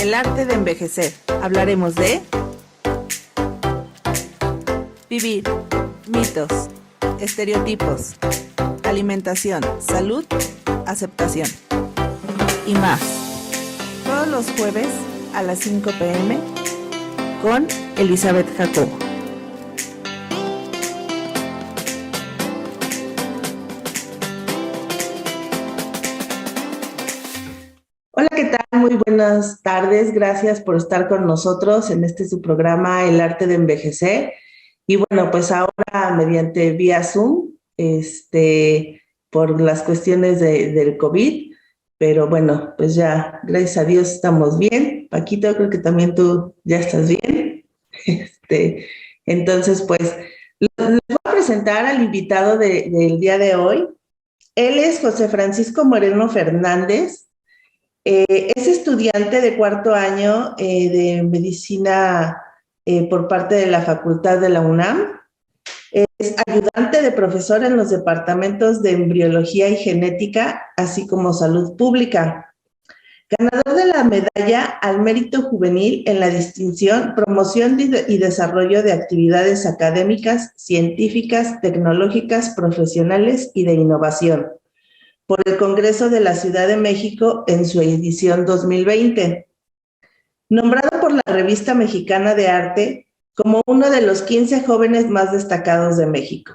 El arte de envejecer. Hablaremos de vivir, mitos, estereotipos, alimentación, salud, aceptación y más. Todos los jueves a las 5 p.m. con Elizabeth Jacobo. Hola, ¿qué tal? Muy buenas tardes. Gracias por estar con nosotros en su programa El arte de envejecer. Y bueno, pues ahora mediante vía Zoom, por las cuestiones del COVID, pero bueno, pues ya, gracias a Dios estamos bien. Paquito, creo que también tú ya estás bien. Entonces, pues, les voy a presentar al invitado del día de hoy. Él es José Francisco Moreno Fernández. Es estudiante de cuarto año de medicina por parte de la Facultad de la UNAM. Es ayudante de profesor en los departamentos de embriología y genética, así como salud pública. Ganador de la medalla al mérito juvenil en la distinción Promoción y Desarrollo de Actividades Académicas, Científicas, Tecnológicas, Profesionales y de Innovación por el Congreso de la Ciudad de México en su edición 2020. Nombrado por la Revista Mexicana de Arte como uno de los 15 jóvenes más destacados de México.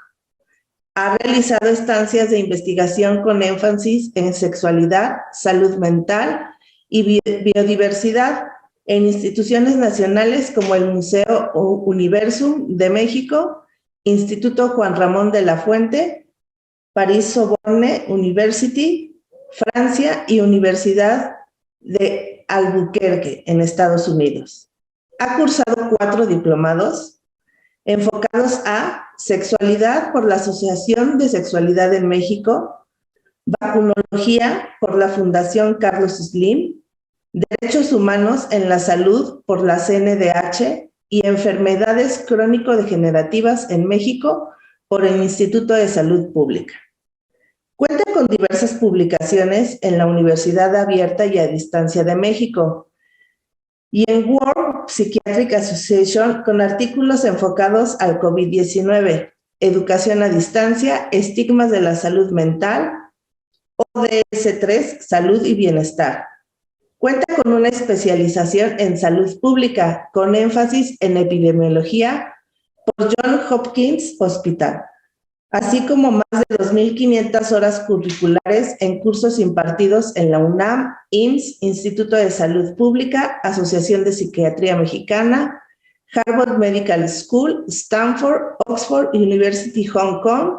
Ha realizado estancias de investigación con énfasis en sexualidad, salud mental y biodiversidad en instituciones nacionales como el Museo Universum de México, Instituto Juan Ramón de la Fuente, París-Sorbonne University, Francia y Universidad de Albuquerque en Estados Unidos. Ha cursado 4 diplomados enfocados a sexualidad por la Asociación de Sexualidad en México, vacunología por la Fundación Carlos Slim, derechos humanos en la salud por la CNDH y enfermedades crónico-degenerativas en México por el Instituto de Salud Pública. Cuenta con diversas publicaciones en la Universidad Abierta y a Distancia de México y en World Psychiatric Association con artículos enfocados al COVID-19, educación a distancia, estigmas de la salud mental, ODS-3, salud y bienestar. Cuenta con una especialización en salud pública con énfasis en epidemiología por Johns Hopkins Hospital, así como más de 2.500 horas curriculares en cursos impartidos en la UNAM, IMSS, Instituto de Salud Pública, Asociación de Psiquiatría Mexicana, Harvard Medical School, Stanford, Oxford University Hong Kong,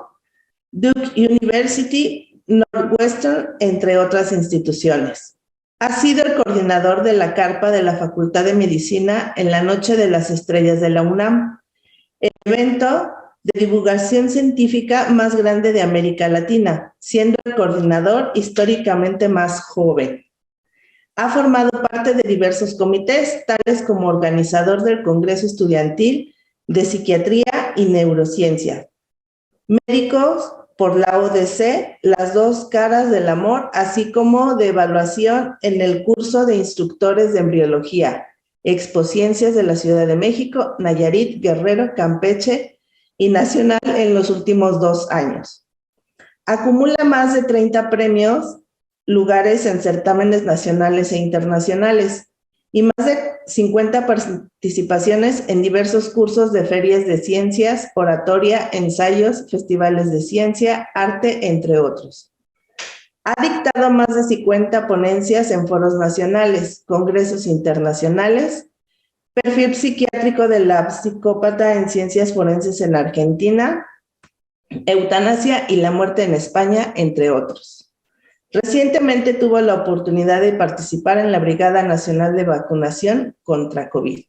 Duke University, Northwestern, entre otras instituciones. Ha sido el coordinador de la carpa de la Facultad de Medicina en la Noche de las Estrellas de la UNAM, el evento de divulgación científica más grande de América Latina, siendo el coordinador históricamente más joven. Ha formado parte de diversos comités, tales como organizador del Congreso Estudiantil de Psiquiatría y Neurociencia, Médicos por la ODC, Las dos caras del amor, así como de evaluación en el curso de instructores de embriología, Expociencias de la Ciudad de México, Nayarit, Guerrero, Campeche y Nacional en los últimos 2 años. Acumula más de 30 premios, lugares en certámenes nacionales e internacionales y más de 50 participaciones en diversos cursos de ferias de ciencias, oratoria, ensayos, festivales de ciencia, arte, entre otros. Ha dictado más de 50 ponencias en foros nacionales, congresos internacionales, perfil psiquiátrico de la psicópata en ciencias forenses en Argentina, eutanasia y la muerte en España, entre otros. Recientemente tuvo la oportunidad de participar en la Brigada Nacional de Vacunación contra COVID.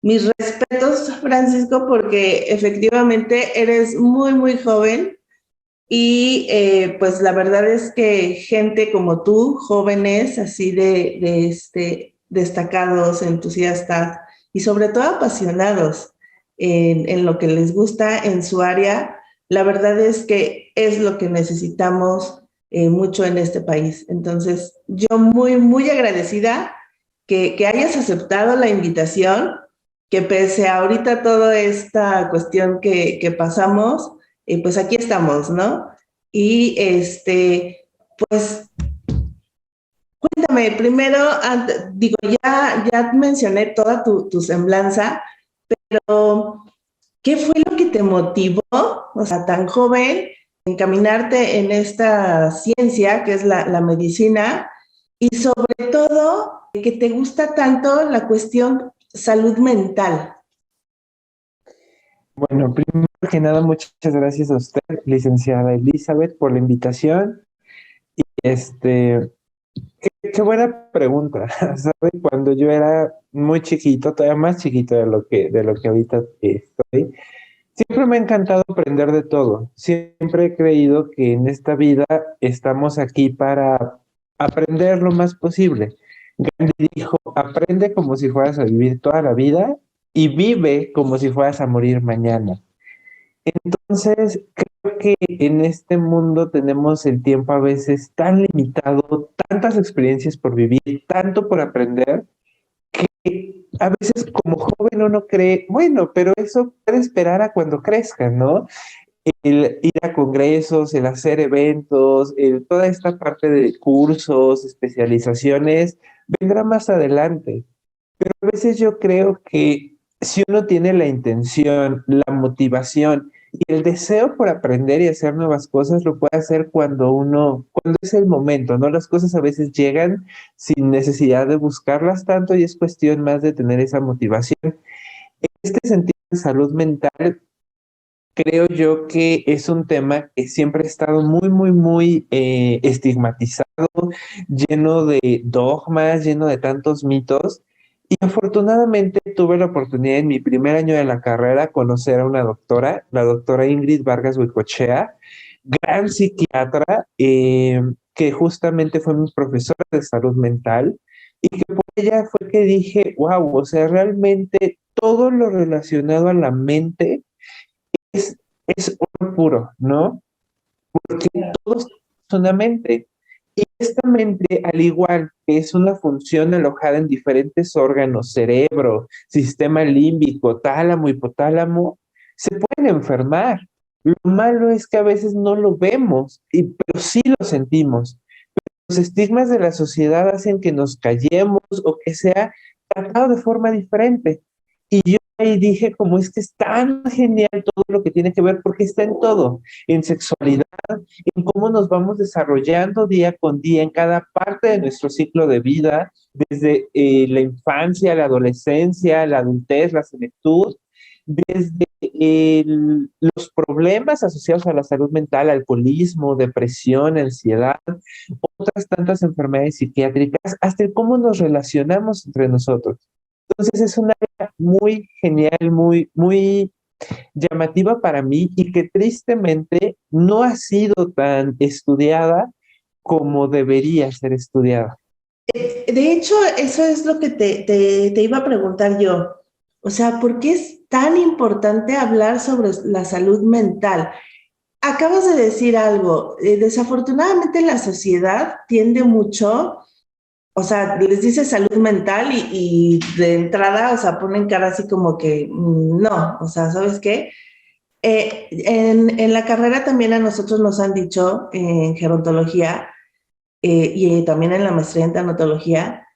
Mis respetos, Francisco, porque efectivamente eres muy, muy joven y pues la verdad es que gente como tú, jóvenes así destacados, entusiastas y sobre todo apasionados en lo que les gusta en su área, la verdad es que es lo que necesitamos mucho en este país. Entonces, yo muy, muy agradecida que hayas aceptado la invitación, que pese a ahorita toda esta cuestión que pasamos, pues aquí estamos, ¿no? Y pues cuéntame, primero, digo, ya mencioné toda tu semblanza, pero ¿qué fue lo que te motivó, o sea, tan joven, encaminarte en esta ciencia que es la medicina y sobre todo que te gusta tanto la cuestión salud mental? Bueno, primero que nada, muchas gracias a usted, licenciada Elizabeth, por la invitación. Qué buena pregunta. ¿Sabe? Cuando yo era muy chiquito, todavía más chiquito de lo que ahorita estoy, siempre me ha encantado aprender de todo. Siempre he creído que en esta vida estamos aquí para aprender lo más posible. Gandhi dijo, aprende como si fueras a vivir toda la vida y vive como si fueras a morir mañana. Entonces, creo que en este mundo tenemos el tiempo a veces tan limitado, tantas experiencias por vivir, tanto por aprender, que a veces como joven uno cree, bueno, pero eso puede esperar a cuando crezca, ¿no? El ir a congresos, el hacer eventos, toda esta parte de cursos, especializaciones, vendrá más adelante. Pero a veces yo creo que si uno tiene la intención, la motivación y el deseo por aprender y hacer nuevas cosas, lo puede hacer cuando es el momento, ¿no? Las cosas a veces llegan sin necesidad de buscarlas tanto y es cuestión más de tener esa motivación. En este sentido de salud mental, creo yo que es un tema que siempre ha estado muy, muy, muy estigmatizado, lleno de dogmas, lleno de tantos mitos. Y afortunadamente tuve la oportunidad en mi primer año de la carrera conocer a una doctora, la doctora Ingrid Vargas Huicochea, gran psiquiatra, que justamente fue mi profesora de salud mental y que por ella fue que dije, wow, o sea, realmente todo lo relacionado a la mente es, es oro puro, ¿no? Porque todos son una mente. Y esta mente, al igual que es una función alojada en diferentes órganos, cerebro, sistema límbico, tálamo, hipotálamo, se pueden enfermar. Lo malo es que a veces no lo vemos, pero sí lo sentimos. Los estigmas de la sociedad hacen que nos callemos o que sea tratado de forma diferente. Y yo ahí dije, como es que es tan genial todo lo que tiene que ver, porque está en todo, en sexualidad, en cómo nos vamos desarrollando día con día en cada parte de nuestro ciclo de vida, desde la infancia, la adolescencia, la adultez, la senectud, desde los problemas asociados a la salud mental, alcoholismo, depresión, ansiedad, otras tantas enfermedades psiquiátricas, hasta el cómo nos relacionamos entre nosotros. Entonces es una área muy genial, muy, muy llamativa para mí y que tristemente no ha sido tan estudiada como debería ser estudiada. De hecho, eso es lo que te iba a preguntar yo. O sea, ¿por qué es tan importante hablar sobre la salud mental? Acabas de decir algo. Desafortunadamente la sociedad tiende mucho, o sea, les dice salud mental y de entrada, o sea, ponen cara así como que no, o sea, ¿sabes qué? En la carrera también a nosotros nos han dicho en gerontología y también en la maestría en tanatología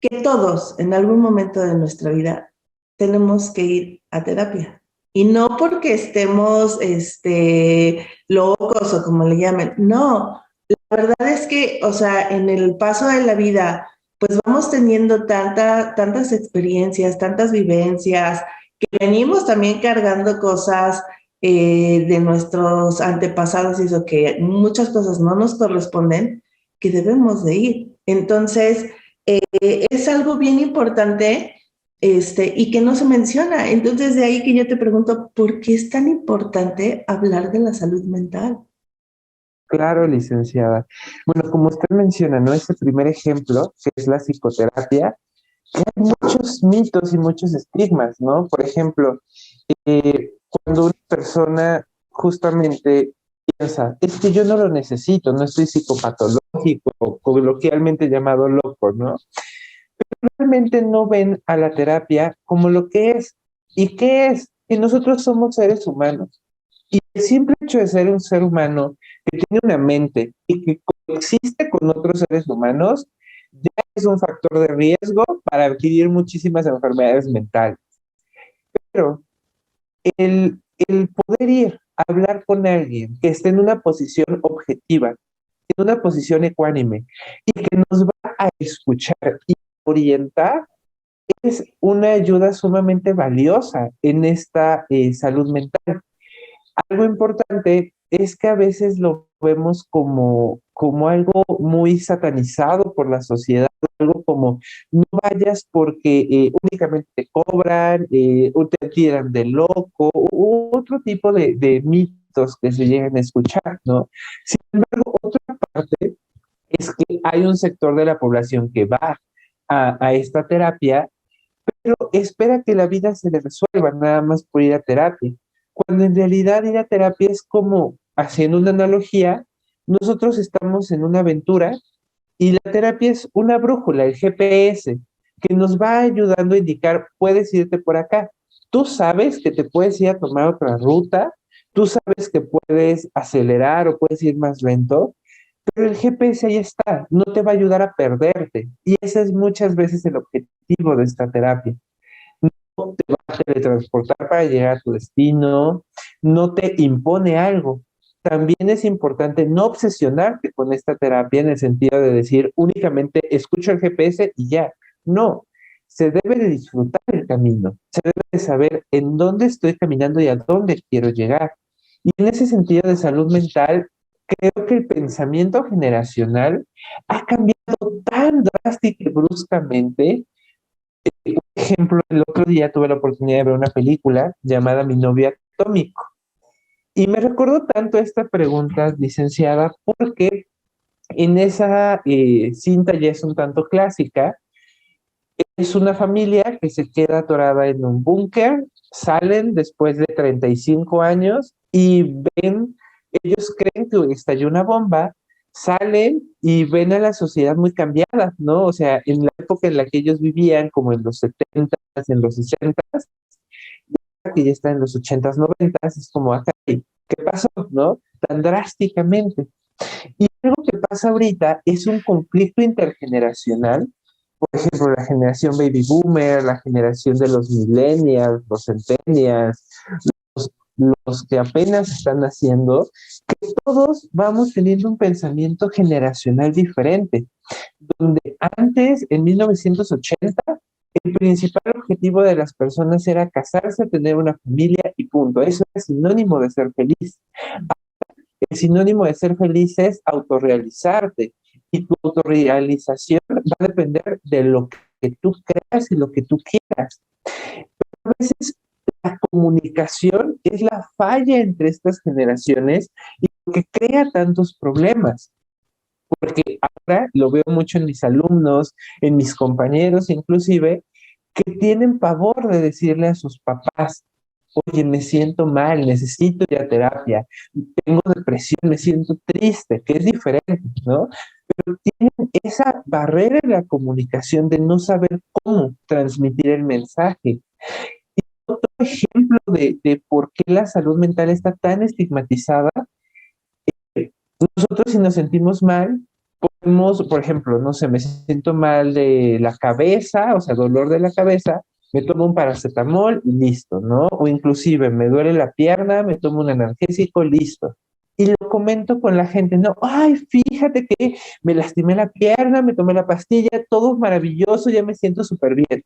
que todos en algún momento de nuestra vida tenemos que ir a terapia. Y no porque estemos locos o como le llamen, no. La verdad es que, o sea, en el paso de la vida, pues vamos teniendo tantas experiencias, tantas vivencias, que venimos también cargando cosas de nuestros antepasados y eso, que muchas cosas no nos corresponden, que debemos de ir. Entonces, es algo bien importante y que no se menciona. Entonces, de ahí que yo te pregunto, ¿por qué es tan importante hablar de la salud mental? Claro, licenciada. Bueno, como usted menciona, ¿no? Ese primer ejemplo, que es la psicoterapia, hay muchos mitos y muchos estigmas, ¿no? Por ejemplo, cuando una persona justamente piensa, es que yo no lo necesito, no estoy psicopatológico, coloquialmente llamado loco, ¿no? realmente no ven a la terapia como lo que es. ¿Y qué es? Que nosotros somos seres humanos. Y el simple hecho de ser un ser humano que tiene una mente y que coexiste con otros seres humanos, ya es un factor de riesgo para adquirir muchísimas enfermedades mentales. Pero el poder ir a hablar con alguien que esté en una posición objetiva, en una posición ecuánime, y que nos va a escuchar y orientar, es una ayuda sumamente valiosa en esta salud mental. Algo importante es que a veces lo vemos como algo muy satanizado por la sociedad, algo como no vayas porque únicamente te cobran, o te tiran de loco, u otro tipo de mitos que se llegan a escuchar, ¿no? Sin embargo, otra parte es que hay un sector de la población que va a esta terapia, pero espera que la vida se le resuelva nada más por ir a terapia. Cuando en realidad ir a terapia es como, haciendo una analogía, nosotros estamos en una aventura y la terapia es una brújula, el GPS, que nos va ayudando a indicar, puedes irte por acá. Tú sabes que te puedes ir a tomar otra ruta, tú sabes que puedes acelerar o puedes ir más lento, pero el GPS ahí está, no te va a ayudar a perderte. Y ese es muchas veces el objetivo de esta terapia. No te va a teletransportar para llegar a tu destino, no te impone algo. También es importante no obsesionarte con esta terapia en el sentido de decir únicamente escucho el GPS y ya. No, se debe de disfrutar el camino, se debe de saber en dónde estoy caminando y a dónde quiero llegar. Y en ese sentido de salud mental, creo que el pensamiento generacional ha cambiado tan drástica y bruscamente. Por ejemplo, el otro día tuve la oportunidad de ver una película llamada Mi novio atómico. Y me recordó tanto esta pregunta, licenciada, porque en esa cinta ya es un tanto clásica. Es una familia que se queda atorada en un búnker, salen después de 35 años y ven, ellos creen que estalló una bomba, salen y ven a la sociedad muy cambiada, ¿no? O sea, en la época en la que ellos vivían, como en los 70, en los 60, que ya está en los 80, 90, es como acá, ¿qué pasó, no? Tan drásticamente. Y algo que pasa ahorita es un conflicto intergeneracional. Por ejemplo, la generación baby boomer, la generación de los millennials, los centennials, los que apenas están naciendo, que todos vamos teniendo un pensamiento generacional diferente, donde antes, en 1980, el principal objetivo de las personas era casarse, tener una familia y punto. Eso es sinónimo de ser feliz. El sinónimo de ser feliz es autorrealizarte y tu autorrealización va a depender de lo que tú creas y lo que tú quieras. A veces la comunicación es la falla entre estas generaciones y lo que crea tantos problemas. Porque ahora lo veo mucho en mis alumnos, en mis compañeros inclusive, que tienen pavor de decirle a sus papás, oye, me siento mal, necesito ir a terapia, tengo depresión, me siento triste, que es diferente, ¿no? Pero tienen esa barrera en la comunicación de no saber cómo transmitir el mensaje. Y otro ejemplo de por qué la salud mental está tan estigmatizada, nosotros si nos sentimos mal, podemos, por ejemplo, no sé, me siento mal de la cabeza, o sea, dolor de la cabeza, me tomo un paracetamol y listo, ¿no? O inclusive me duele la pierna, me tomo un analgésico, listo. Y lo comento con la gente, no, ay, fíjate que me lastimé la pierna, me tomé la pastilla, todo maravilloso, ya me siento súper bien.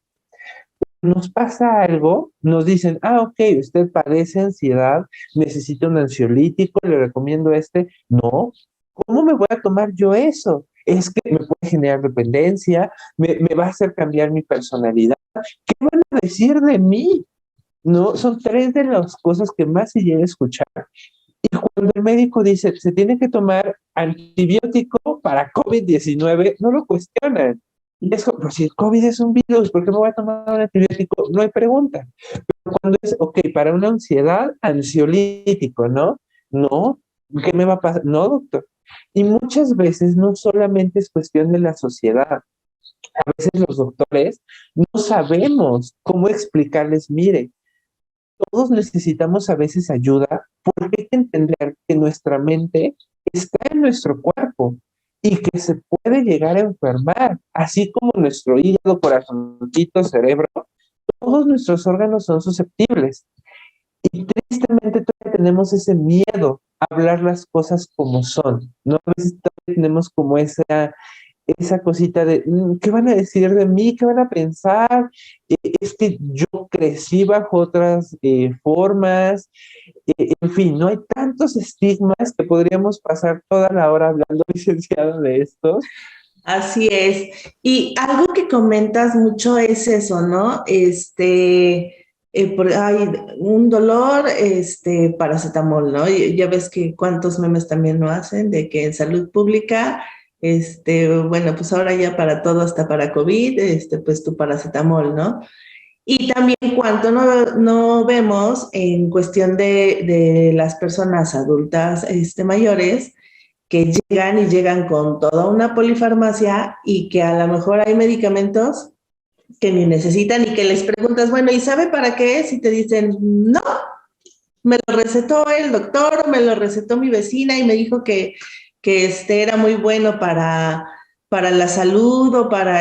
Nos pasa algo, nos dicen, ah, ok, usted padece ansiedad, necesita un ansiolítico, le recomiendo este. No, ¿cómo me voy a tomar yo eso? Es que me puede generar dependencia, me va a hacer cambiar mi personalidad. ¿Qué van a decir de mí? No, son tres de las cosas que más se llega a escuchar. Y cuando el médico dice, se tiene que tomar antibiótico para COVID-19, no lo cuestionan. Y es como, pues si el COVID es un virus, ¿por qué me voy a tomar un antibiótico? No hay pregunta. Pero cuando es, ok, para una ansiedad, ansiolítico, ¿no? No, ¿qué me va a pasar? No, doctor. Y muchas veces no solamente es cuestión de la sociedad. A veces los doctores no sabemos cómo explicarles, mire, todos necesitamos a veces ayuda porque hay que entender que nuestra mente está en nuestro cuerpo y que se puede llegar a enfermar, así como nuestro hígado, corazoncito, cerebro, todos nuestros órganos son susceptibles. Y tristemente todavía tenemos ese miedo a hablar las cosas como son, ¿no? A veces todavía tenemos como esa cosita de, ¿qué van a decir de mí? ¿Qué van a pensar? Es que yo crecí bajo otras formas, en fin, no hay tantos estigmas que podríamos pasar toda la hora hablando, licenciado, de esto. Así es. Y algo que comentas mucho es eso, ¿no? Hay un dolor, paracetamol, ¿no? Y ya ves que cuántos memes también lo hacen de que en salud pública, bueno, pues ahora ya para todo, hasta para COVID, pues tu paracetamol, ¿no? Y también cuánto no vemos en cuestión de las personas adultas, mayores, que llegan y llegan con toda una polifarmacia y que a lo mejor hay medicamentos que ni necesitan y que les preguntas, bueno, ¿y sabe para qué es? Y te dicen, no, me lo recetó el doctor, me lo recetó mi vecina y me dijo que era muy bueno para la salud o para,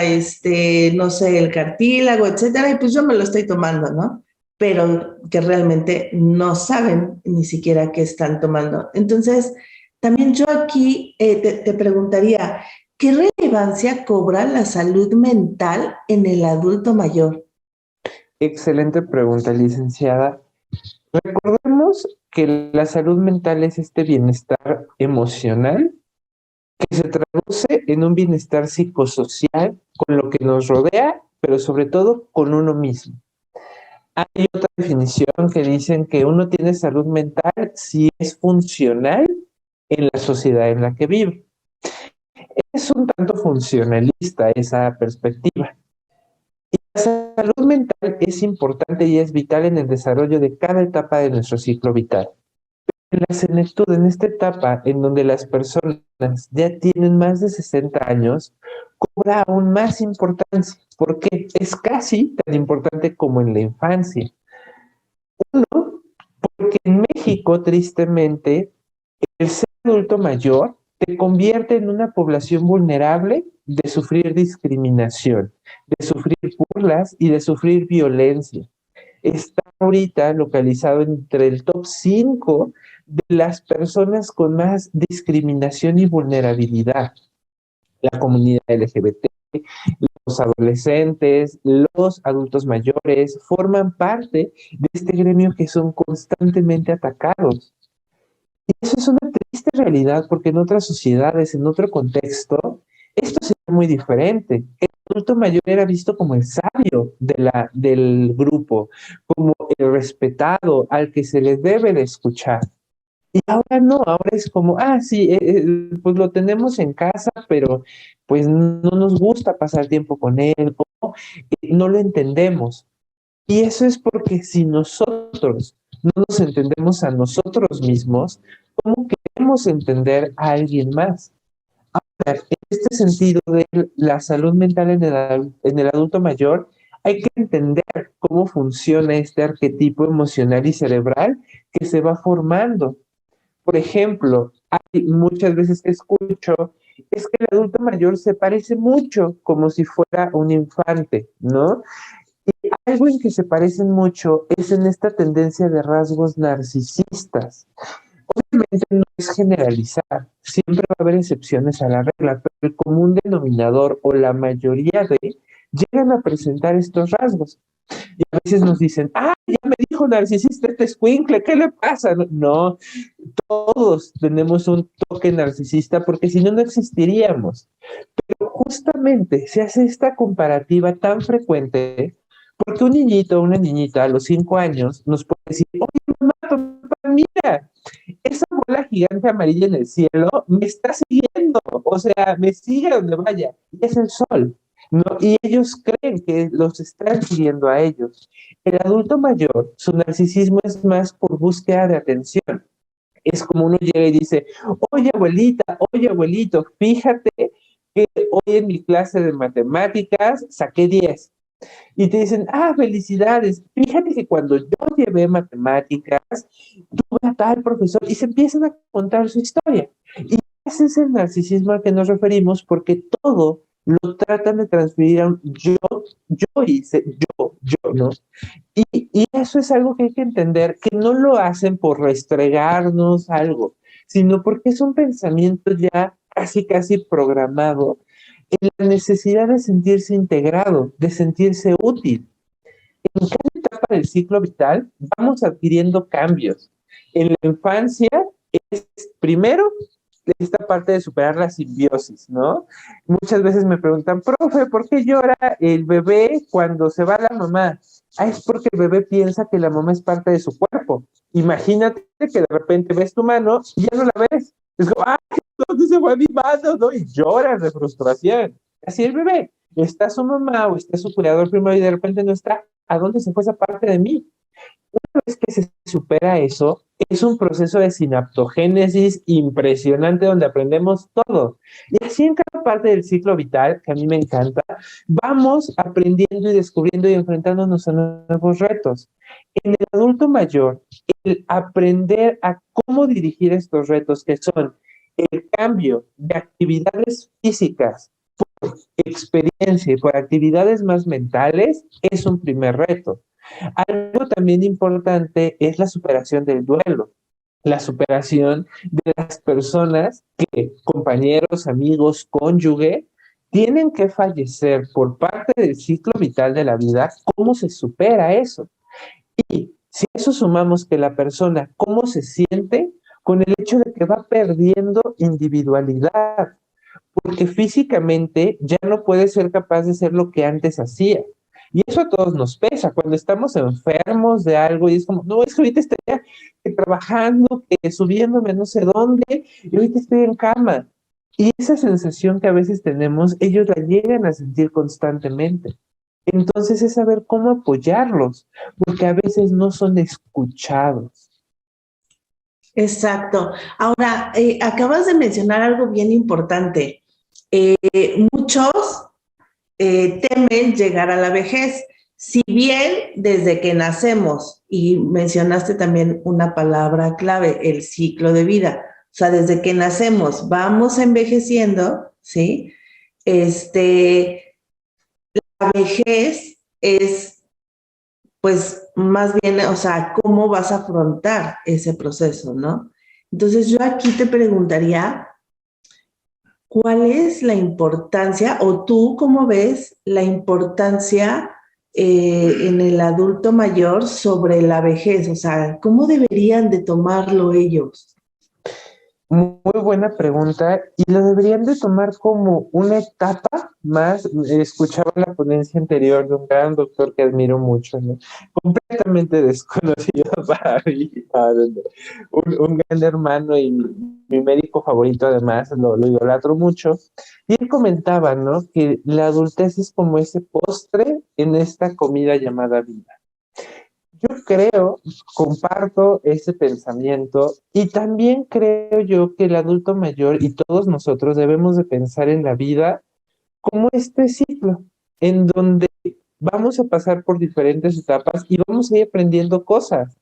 no sé, el cartílago, etcétera, y pues yo me lo estoy tomando, ¿no? Pero que realmente no saben ni siquiera qué están tomando. Entonces, también yo aquí te preguntaría, ¿qué relevancia cobra la salud mental en el adulto mayor? Excelente pregunta, licenciada. Recordemos que la salud mental es este bienestar emocional que se traduce en un bienestar psicosocial con lo que nos rodea, pero sobre todo con uno mismo. Hay otra definición que dicen que uno tiene salud mental si es funcional en la sociedad en la que vive. Es un tanto funcionalista esa perspectiva. La salud mental es importante y es vital en el desarrollo de cada etapa de nuestro ciclo vital. En la senectud, en esta etapa en donde las personas ya tienen más de 60 años, cobra aún más importancia, porque es casi tan importante como en la infancia. Uno, porque en México, tristemente, el ser adulto mayor te convierte en una población vulnerable de sufrir discriminación, de sufrir burlas y de sufrir violencia. Está ahorita localizado entre el top 5 de las personas con más discriminación y vulnerabilidad. La comunidad LGBT, los adolescentes, los adultos mayores, forman parte de este gremio que son constantemente atacados. Y eso es una triste realidad porque en otras sociedades, en otro contexto, esto sería muy diferente. El adulto mayor era visto como el sabio del grupo, como el respetado, al que se le debe de escuchar. Y ahora no, ahora es como, sí, pues lo tenemos en casa, pero pues no nos gusta pasar tiempo con él, o no lo entendemos. Y eso es porque si nosotros no nos entendemos a nosotros mismos, ¿cómo queremos entender a alguien más? Ahora, en este sentido de la salud mental en el adulto mayor, hay que entender cómo funciona este arquetipo emocional y cerebral que se va formando. Por ejemplo, hay muchas veces que escucho, es que el adulto mayor se parece mucho como si fuera un infante, ¿no? Y algo en que se parecen mucho es en esta tendencia de rasgos narcisistas. Obviamente no es generalizar, siempre va a haber excepciones a la regla, pero el común denominador o la mayoría llegan a presentar estos rasgos. Y a veces nos dicen, ya me dijo narcisista este escuincle, ¿qué le pasa? No, todos tenemos un toque narcisista porque si no, no existiríamos. Pero justamente se hace esta comparativa tan frecuente porque un niñito o una niñita a los 5 años nos puede decir, oye, mamá, papá, mira, esa bola gigante amarilla en el cielo me está siguiendo, o sea, me sigue donde vaya, y es el sol, ¿no? Y ellos creen que los están siguiendo a ellos. El adulto mayor, su narcisismo es más por búsqueda de atención. Es como uno llega y dice, oye abuelita, oye abuelito, fíjate que hoy en mi clase de matemáticas saqué 10. Y te dicen, felicidades. Fíjate que cuando yo llevé matemáticas, tuve a tal profesor y se empiezan a contar su historia. Y ese es el narcisismo al que nos referimos porque todo lo tratan de transferir a un yo hice, yo, ¿no? Y eso es algo que hay que entender, que no lo hacen por restregarnos algo, sino porque es un pensamiento ya casi, casi programado en la necesidad de sentirse integrado, de sentirse útil. En cada etapa del ciclo vital vamos adquiriendo cambios. En la infancia es primero esta parte de superar la simbiosis, ¿no? Muchas veces me preguntan, profe, ¿por qué llora el bebé cuando se va la mamá? Es porque el bebé piensa que la mamá es parte de su cuerpo. Imagínate que de repente ves tu mano y ya no la ves. Es como, ¿dónde se fue mi mano? ¿No? Y lloras de frustración. Así el bebé. Está su mamá o está su cuidador primero y de repente no está. ¿A dónde se fue esa parte de mí? Una vez que se supera eso, es un proceso de sinaptogénesis impresionante donde aprendemos todo. Y así en cada parte del ciclo vital, que a mí me encanta, vamos aprendiendo y descubriendo y enfrentándonos a nuevos retos. En el adulto mayor, el aprender a cómo dirigir estos retos, que son el cambio de actividades físicas por experiencia y por actividades más mentales, es un primer reto. Algo también importante es la superación del duelo, la superación de las personas que, compañeros, amigos, cónyuge, tienen que fallecer por parte del ciclo vital de la vida. ¿Cómo se supera eso? Y si a eso sumamos que la persona, ¿cómo se siente con el hecho de que va perdiendo individualidad? Porque físicamente ya no puede ser capaz de ser lo que antes hacía. Y eso a todos nos pesa cuando estamos enfermos de algo y es como, no, es que ahorita estaría trabajando, subiéndome no sé dónde, y ahorita estoy en cama. Y esa sensación que a veces tenemos, ellos la llegan a sentir constantemente. Entonces es saber cómo apoyarlos, porque a veces no son escuchados. Exacto. Ahora, acabas de mencionar algo bien importante. Muchos temen llegar a la vejez. Si bien desde que nacemos, y mencionaste también una palabra clave, el ciclo de vida, o sea, desde que nacemos vamos envejeciendo, ¿sí? La vejez es, pues, más bien, o sea, cómo vas a afrontar ese proceso, ¿no? Entonces, yo aquí te preguntaría, ¿cuál es la importancia, o tú cómo ves la importancia en el adulto mayor sobre la vejez? O sea, ¿cómo deberían de tomarlo ellos? Muy buena pregunta y lo deberían de tomar como una etapa más. Escuchaba la ponencia anterior de un gran doctor que admiro mucho, ¿no? Completamente desconocido para mí, un gran hermano y mi médico favorito además, lo idolatro mucho. Y él comentaba, ¿no? Que la adultez es como ese postre en esta comida llamada vida. Yo creo, comparto ese pensamiento y también creo yo que el adulto mayor y todos nosotros debemos de pensar en la vida como este ciclo, en donde vamos a pasar por diferentes etapas y vamos a ir aprendiendo cosas.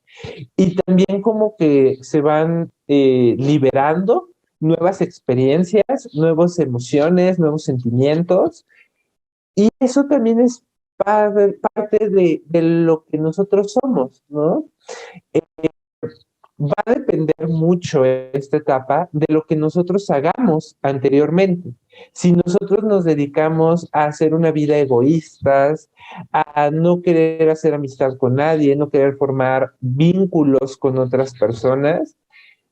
Y también como que se van liberando nuevas experiencias, nuevas emociones, nuevos sentimientos. Y eso también es parte de lo que nosotros somos, ¿no? Eh, Va a depender mucho esta etapa de lo que nosotros hagamos anteriormente. Si nosotros nos dedicamos a hacer una vida egoístas, a no querer hacer amistad con nadie, no querer formar vínculos con otras personas,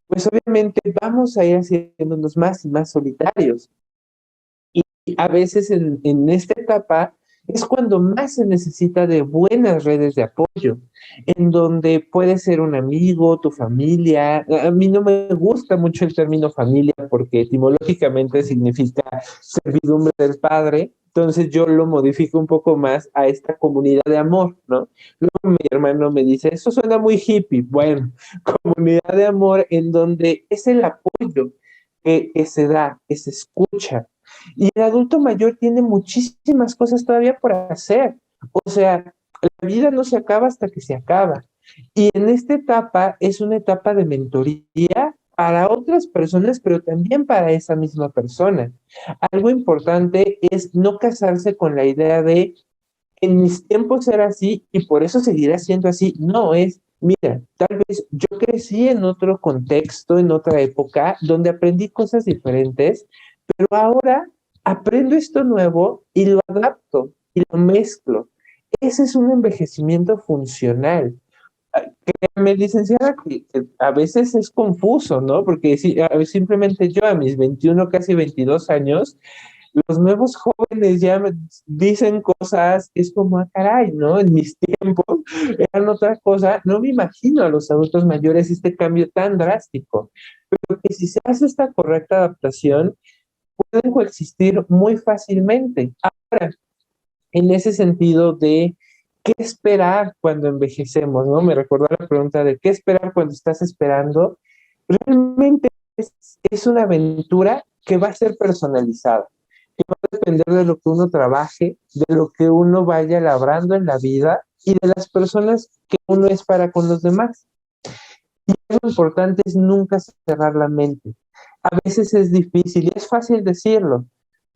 pues obviamente vamos a ir haciéndonos más y más solitarios. Y a veces en esta etapa es cuando más se necesita de buenas redes de apoyo, en donde puede ser un amigo, tu familia. A mí no me gusta mucho el término familia porque etimológicamente significa servidumbre del padre. Entonces yo lo modifico un poco más a esta comunidad de amor, ¿no? Luego mi hermano me dice, eso suena muy hippie. Bueno, comunidad de amor en donde es el apoyo que se da, que se escucha, Y el adulto mayor tiene muchísimas cosas todavía por hacer. O sea, la vida no se acaba hasta que se acaba. Y en esta etapa es una etapa de mentoría para otras personas, pero también para esa misma persona. Algo importante es no casarse con la idea de en mis tiempos era así y por eso seguirá siendo así. No, es, mira, tal vez yo crecí en otro contexto, en otra época, donde aprendí cosas diferentes, pero ahora aprendo esto nuevo y lo adapto y lo mezclo. Ese es un envejecimiento funcional. Créame, licenciada, que a veces es confuso, ¿no? Porque simplemente yo a mis 21, casi 22 años, los nuevos jóvenes ya me dicen cosas, es como, ah, caray, ¿no? En mis tiempos eran otra cosa. No me imagino a los adultos mayores este cambio tan drástico, pero que si se hace esta correcta adaptación, pueden coexistir muy fácilmente. Ahora, en ese sentido de qué esperar cuando envejecemos, ¿no? Me recuerda la pregunta de qué esperar cuando estás esperando. Realmente es una aventura que va a ser personalizada, que va a depender de lo que uno trabaje, de lo que uno vaya labrando en la vida y de las personas que uno es para con los demás. Y lo importante es nunca cerrar la mente. A veces es difícil y es fácil decirlo,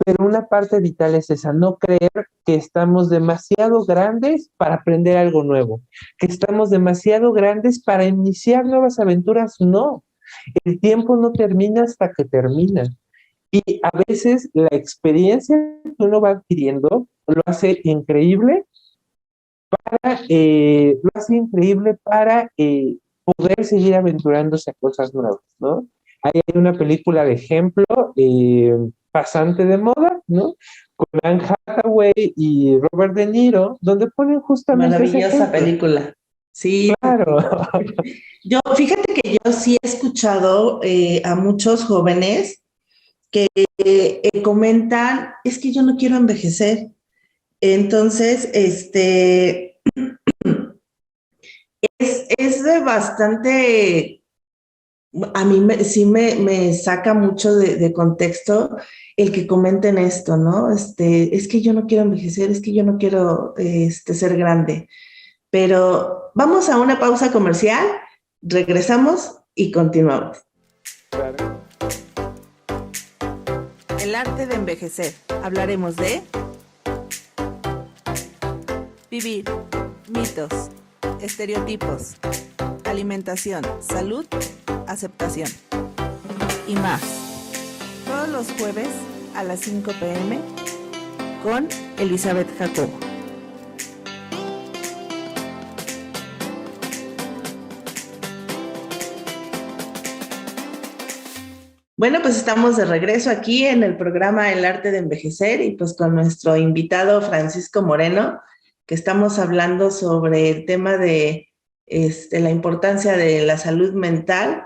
pero una parte vital es esa, no creer que estamos demasiado grandes para aprender algo nuevo, que estamos demasiado grandes para iniciar nuevas aventuras. No, el tiempo no termina hasta que termina. Y a veces la experiencia que uno va adquiriendo lo hace increíble para poder seguir aventurándose a cosas nuevas, ¿no? Ahí hay una película de ejemplo, Pasante de Moda, ¿no? Con Anne Hathaway y Robert De Niro, donde ponen justamente ese Maravillosa ejemplo. película. Sí, Claro. yo, fíjate que yo sí he escuchado a muchos jóvenes que comentan, es que yo no quiero envejecer. Entonces, es de bastante, a mí sí me saca mucho de contexto el que comenten esto, ¿no? Es que yo no quiero envejecer, es que yo no quiero ser grande. Pero vamos a una pausa comercial, regresamos y continuamos. Claro. El arte de envejecer. Hablaremos de vivir, mitos, estereotipos, alimentación, salud, aceptación y más. Todos los jueves a las 5 p.m. con Elizabeth Jacobo. Bueno, pues estamos de regreso aquí en el programa El Arte de Envejecer y pues con nuestro invitado Francisco Moreno, que estamos hablando sobre el tema de la importancia de la salud mental.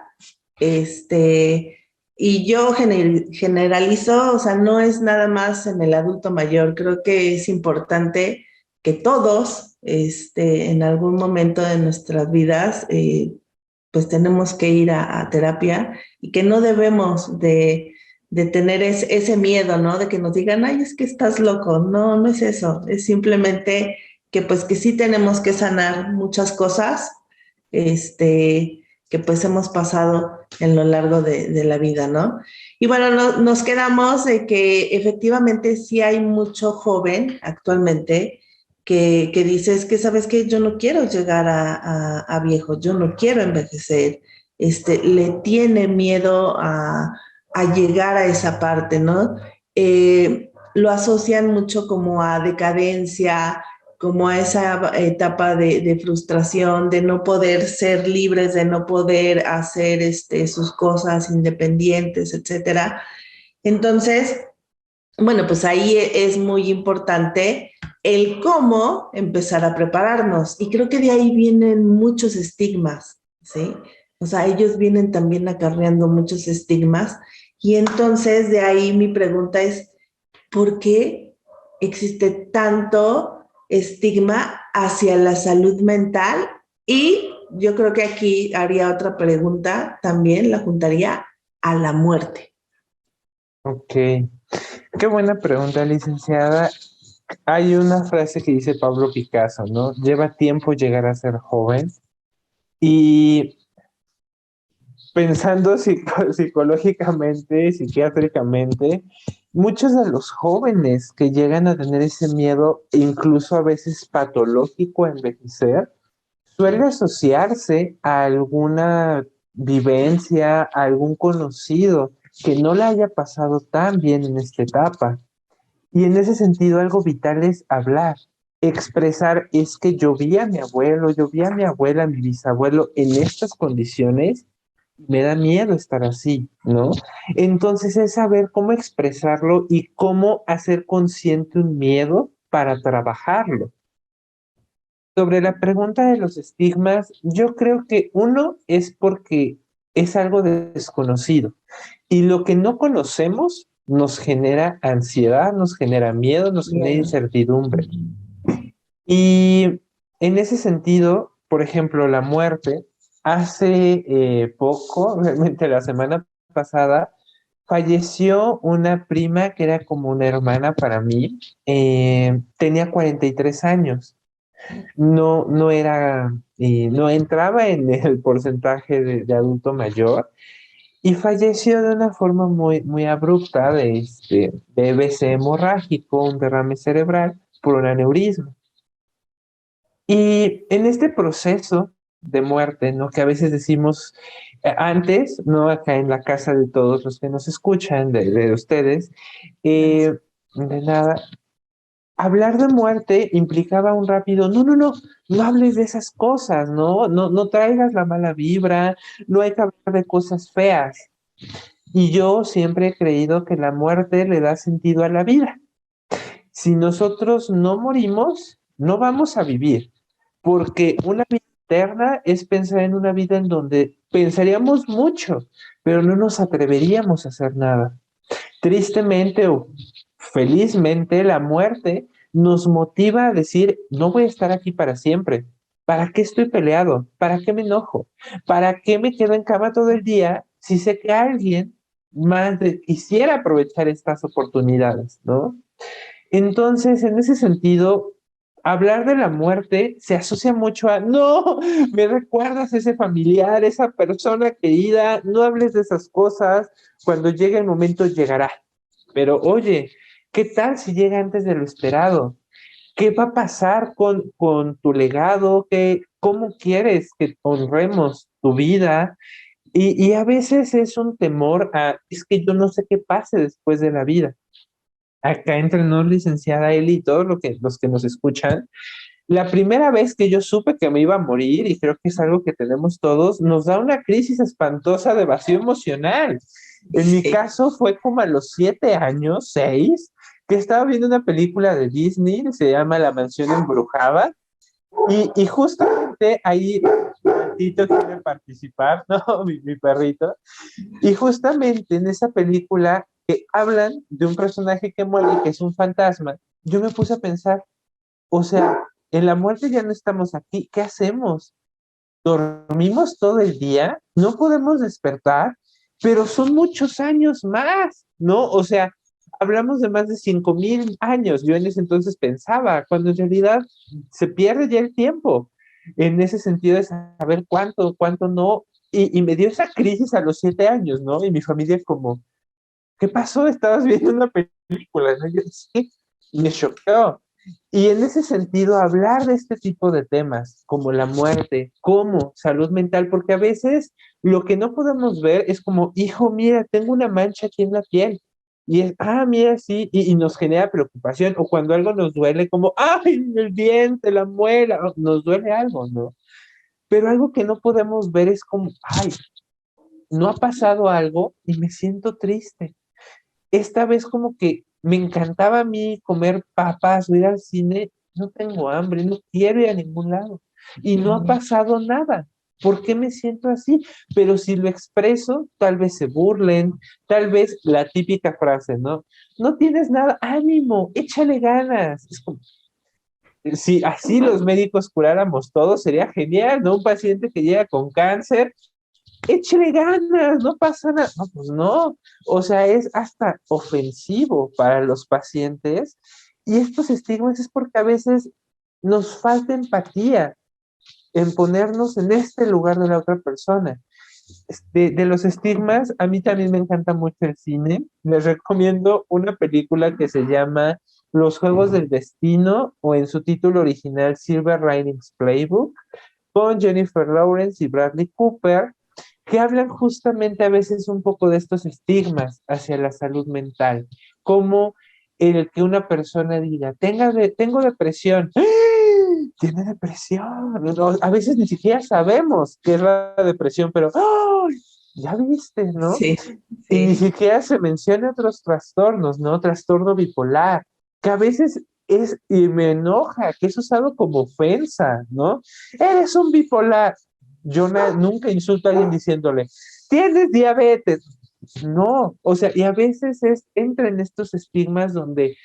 Y yo generalizo, o sea, no es nada más en el adulto mayor, creo que es importante que todos, en algún momento de nuestras vidas, pues tenemos que ir a terapia y que no debemos de tener ese miedo, ¿no? De que nos digan, ay, es que estás loco. No, no es eso. Es simplemente que pues que sí tenemos que sanar muchas cosas, que pues hemos pasado en lo largo de la vida, ¿no? Y bueno, nos quedamos de que efectivamente sí hay mucho joven actualmente que dices que, ¿sabes qué? Yo no quiero llegar a viejo, yo no quiero envejecer, le tiene miedo a llegar a esa parte, ¿no? Lo asocian mucho como a decadencia, como a esa etapa de frustración, de no poder ser libres, de no poder hacer sus cosas independientes, etcétera. Entonces, bueno, pues ahí es muy importante el cómo empezar a prepararnos. Y creo que de ahí vienen muchos estigmas, ¿sí? O sea, ellos vienen también acarreando muchos estigmas. Y entonces de ahí mi pregunta es, ¿por qué existe tanto estigma hacia la salud mental? Y yo creo que aquí haría otra pregunta también, la juntaría a la muerte. Ok, qué buena pregunta, licenciada. Hay una frase que dice Pablo Picasso, ¿no? Lleva tiempo llegar a ser joven y pensando psicológicamente, psiquiátricamente, muchos de los jóvenes que llegan a tener ese miedo, incluso a veces patológico a envejecer, suele asociarse a alguna vivencia, a algún conocido que no le haya pasado tan bien en esta etapa. Y en ese sentido, algo vital es hablar, expresar, es que yo vi a mi abuelo, yo vi a mi abuela, a mi bisabuelo en estas condiciones, me da miedo estar así, ¿no? Entonces es saber cómo expresarlo y cómo hacer consciente un miedo para trabajarlo. Sobre la pregunta de los estigmas, yo creo que uno es porque es algo desconocido y lo que no conocemos nos genera ansiedad, nos genera miedo, nos genera Miedo. incertidumbre. Y en ese sentido, por ejemplo, la muerte, hace poco, realmente la semana pasada, falleció una prima que era como una hermana para mí, tenía 43 años, no era, no entraba en el porcentaje de adulto mayor y falleció de una forma muy abrupta de EBC hemorrágico, un derrame cerebral por un aneurisma. Y en este proceso de muerte, ¿no? Que a veces decimos antes, ¿no? Acá en la casa de todos los que nos escuchan, de ustedes, Gracias. de nada, hablar de muerte implicaba un rápido, no hables de esas cosas, no traigas la mala vibra, no hay que hablar de cosas feas. Y yo siempre he creído que la muerte le da sentido a la vida. Si nosotros no morimos, no vamos a vivir, porque una vida eterna es pensar en una vida en donde pensaríamos mucho, pero no nos atreveríamos a hacer nada. Tristemente o felizmente, la muerte nos motiva a decir, no voy a estar aquí para siempre. ¿Para qué estoy peleado? ¿Para qué me enojo? ¿Para qué me quedo en cama todo el día si sé que alguien quisiera aprovechar estas oportunidades, ¿no? Entonces, en ese sentido, hablar de la muerte se asocia mucho a, no, me recuerdas a ese familiar, esa persona querida, no hables de esas cosas, cuando llegue el momento llegará. Pero oye, ¿qué tal si llega antes de lo esperado? ¿Qué va a pasar con tu legado? ¿Cómo quieres que honremos tu vida? Y a veces es un temor a, es que yo no sé qué pase después de la vida. Acá entre nos, licenciada Eli, y todos los que nos escuchan, la primera vez que yo supe que me iba a morir, y creo que es algo que tenemos todos, nos da una crisis espantosa de vacío emocional. En mi Sí. caso fue como a los 7 años, 6, que estaba viendo una película de Disney, se llama La Mansión Embrujada, y justamente ahí, Tito quiere participar, ¿no? Mi perrito. Y justamente en esa película que hablan de un personaje que muere, que es un fantasma, yo me puse a pensar, o sea, en la muerte ya no estamos aquí, ¿qué hacemos? ¿Dormimos todo el día? ¿No podemos despertar? Pero son muchos años más, ¿no? O sea, hablamos de más de 5.000 años. Yo en ese entonces pensaba, cuando en realidad se pierde ya el tiempo. En ese sentido de saber cuánto no. Y me dio esa crisis a los 7 años, ¿no? Y mi familia como, ¿qué pasó? Estabas viendo una película, ¿no? Yo, sí, y me choqueó. Y en ese sentido, hablar de este tipo de temas, como la muerte, como salud mental, porque a veces lo que no podemos ver es como, hijo, mira, tengo una mancha aquí en la piel. Y es, mira, sí, y nos genera preocupación. O cuando algo nos duele, como, ay, el diente, la muela, nos duele algo, ¿no? Pero algo que no podemos ver es como, ay, no ha pasado algo y me siento triste. Esta vez como que me encantaba a mí comer papas o ir al cine, no tengo hambre, no quiero ir a ningún lado. Y no ha pasado nada. ¿Por qué me siento así? Pero si lo expreso, tal vez se burlen, tal vez la típica frase, ¿no? No tienes nada, ánimo, échale ganas. Es como, si así los médicos curáramos todo, sería genial, ¿no? Un paciente que llega con cáncer, échale ganas, no pasa nada. No, pues no. O sea, es hasta ofensivo para los pacientes. Y estos estigmas es porque a veces nos falta empatía en ponernos en este lugar de la otra persona. De los estigmas, a mí también me encanta mucho el cine. Les recomiendo una película que se llama Los Juegos del Destino, o en su título original Silver Linings Playbook, con Jennifer Lawrence y Bradley Cooper, que hablan justamente a veces un poco de estos estigmas hacia la salud mental, como el que una persona diga, tengo depresión. ¡Ah! Tiene depresión. No, a veces ni siquiera sabemos qué es la depresión, pero ¡ay! Ya viste, ¿no? Sí, Y ni sí, siquiera se menciona otros trastornos, ¿no? Trastorno bipolar, que a veces es, y me enoja, que es usado como ofensa, ¿no? Eres un bipolar. Yo nunca insulto a alguien diciéndole, tienes diabetes. No, o sea, y a veces entra en estos estigmas donde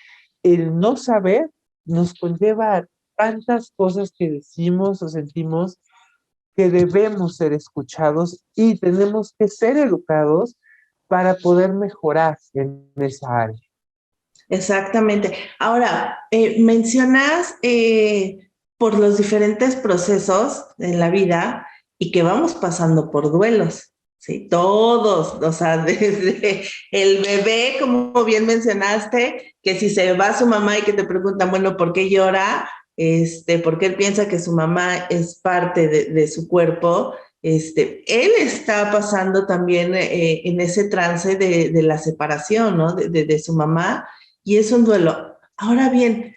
el no saber nos conlleva a tantas cosas que decimos o sentimos que debemos ser escuchados y tenemos que ser educados para poder mejorar en esa área. exactamente. Ahora, mencionas por los diferentes procesos en la vida y que vamos pasando por duelos, ¿sí? Todos, o sea, desde el bebé, como bien mencionaste, que si se va su mamá y que te preguntan, bueno, ¿por qué llora? Porque él piensa que su mamá es parte de su cuerpo. Él está pasando también en ese trance de la separación, ¿no? De su mamá, y es un duelo. Ahora bien,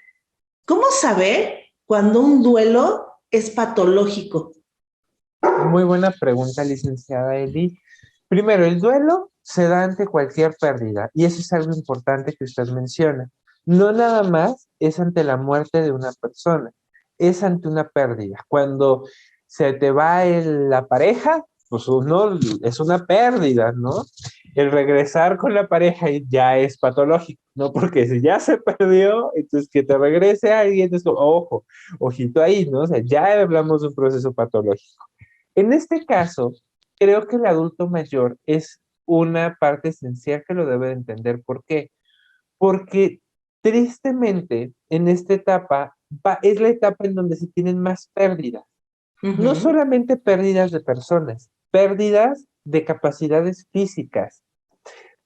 ¿cómo saber cuando un duelo es patológico? Muy buena pregunta, licenciada Eli. Primero, el duelo se da ante cualquier pérdida y eso es algo importante que usted menciona. No nada más es ante la muerte de una persona, es ante una pérdida. Cuando se te va la pareja, pues uno es una pérdida, ¿no? El regresar con la pareja ya es patológico, ¿no? Porque si ya se perdió, entonces que te regrese alguien, es como, ojo, ojito ahí, ¿no? O sea, ya hablamos de un proceso patológico. En este caso, creo que el adulto mayor es una parte esencial que lo debe de entender. ¿Por qué? Porque tristemente en esta etapa es la etapa en donde se tienen más pérdidas. No Ujú. solamente pérdidas de personas, pérdidas de capacidades físicas,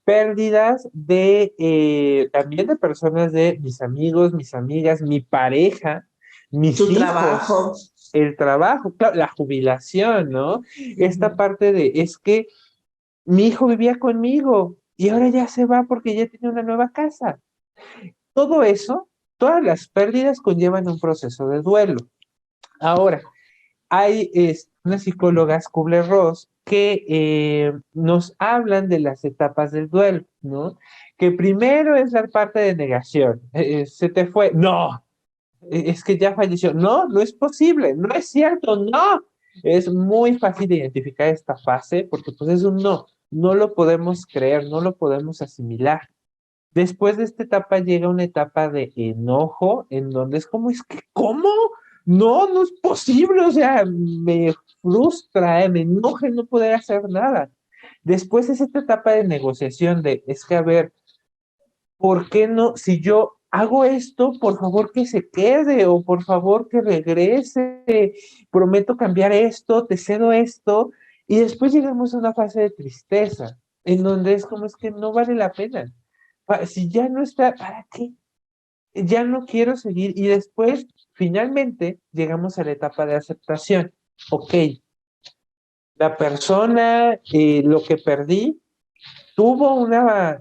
pérdidas de también de personas, de mis amigos, mis amigas, mi pareja, mis Su hijos, trabajo. el trabajo, claro, la jubilación, ¿no? Esta Ujú. parte de, es que mi hijo vivía conmigo y ahora ya se va porque ya tiene una nueva casa. Todo eso, todas las pérdidas conllevan un proceso de duelo. Ahora, hay unas psicólogas, Kubler-Ross, que nos hablan de las etapas del duelo, ¿no? Que primero es la parte de negación. Se te fue. No, es que ya falleció. No, no es posible. No es cierto. No. Es muy fácil de identificar esta fase porque pues es un no. No lo podemos creer, no lo podemos asimilar. Después de esta etapa llega una etapa de enojo en donde es como, es que, ¿cómo? No, no es posible, o sea, me frustra, me enoja no poder hacer nada. Después es esta etapa de negociación de, es que a ver, ¿por qué no? Si yo hago esto, por favor que se quede o por favor que regrese, prometo cambiar esto, te cedo esto. Y después llegamos a una fase de tristeza, en donde es como es que no vale la pena. Si ya no está, ¿para qué? Ya no quiero seguir. Y después, finalmente, llegamos a la etapa de aceptación. Ok, la persona, lo que perdí, tuvo una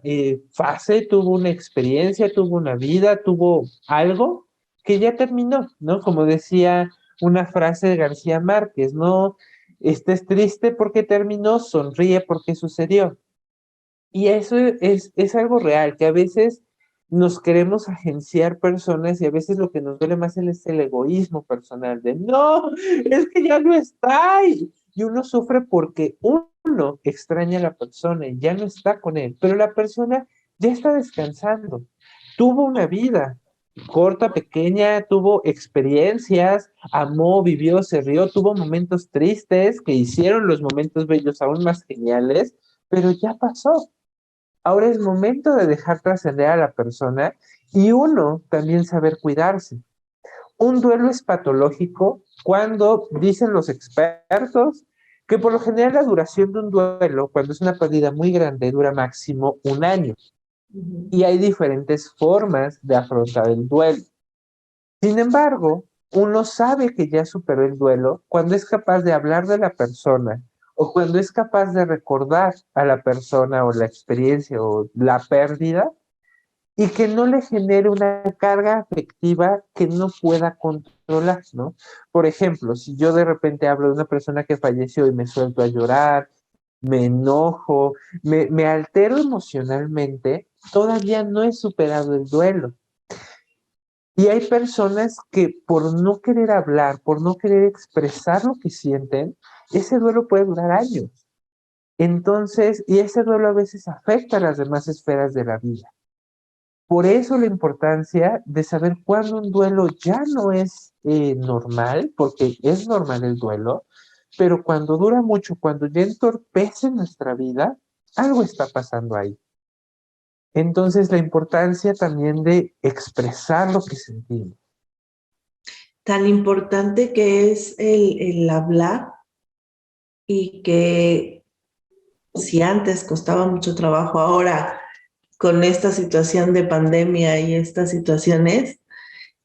fase, tuvo una experiencia, tuvo una vida, tuvo algo que ya terminó, ¿no? Como decía una frase de García Márquez, no estés triste porque terminó, sonríe porque sucedió. Y eso es algo real, que a veces nos queremos agenciar personas y a veces lo que nos duele más es el egoísmo personal de no, es que ya no está y uno sufre porque uno extraña a la persona y ya no está con él, pero la persona ya está descansando, tuvo una vida, corta, pequeña, tuvo experiencias, amó, vivió, se rió, tuvo momentos tristes que hicieron los momentos bellos aún más geniales, pero ya pasó. Ahora es momento de dejar trascender a la persona y uno también saber cuidarse. Un duelo es patológico cuando dicen los expertos que por lo general la duración de un duelo, cuando es una pérdida muy grande, dura máximo 1 año. Ujú. Y hay diferentes formas de afrontar el duelo. Sin embargo, uno sabe que ya superó el duelo cuando es capaz de hablar de la persona o cuando es capaz de recordar a la persona o la experiencia o la pérdida y que no le genere una carga afectiva que no pueda controlar, ¿no? Por ejemplo, si yo de repente hablo de una persona que falleció y me suelto a llorar, me enojo, me altero emocionalmente, todavía no he superado el duelo. Y hay personas que por no querer hablar, por no querer expresar lo que sienten, ese duelo puede durar años. Entonces, y ese duelo a veces afecta a las demás esferas de la vida. Por eso la importancia de saber cuándo un duelo ya no es normal, porque es normal el duelo, pero cuando dura mucho, cuando ya entorpece nuestra vida, algo está pasando ahí. Entonces, la importancia también de expresar lo que sentimos. Tan importante que es el hablar y que si antes costaba mucho trabajo, ahora con esta situación de pandemia y estas situaciones,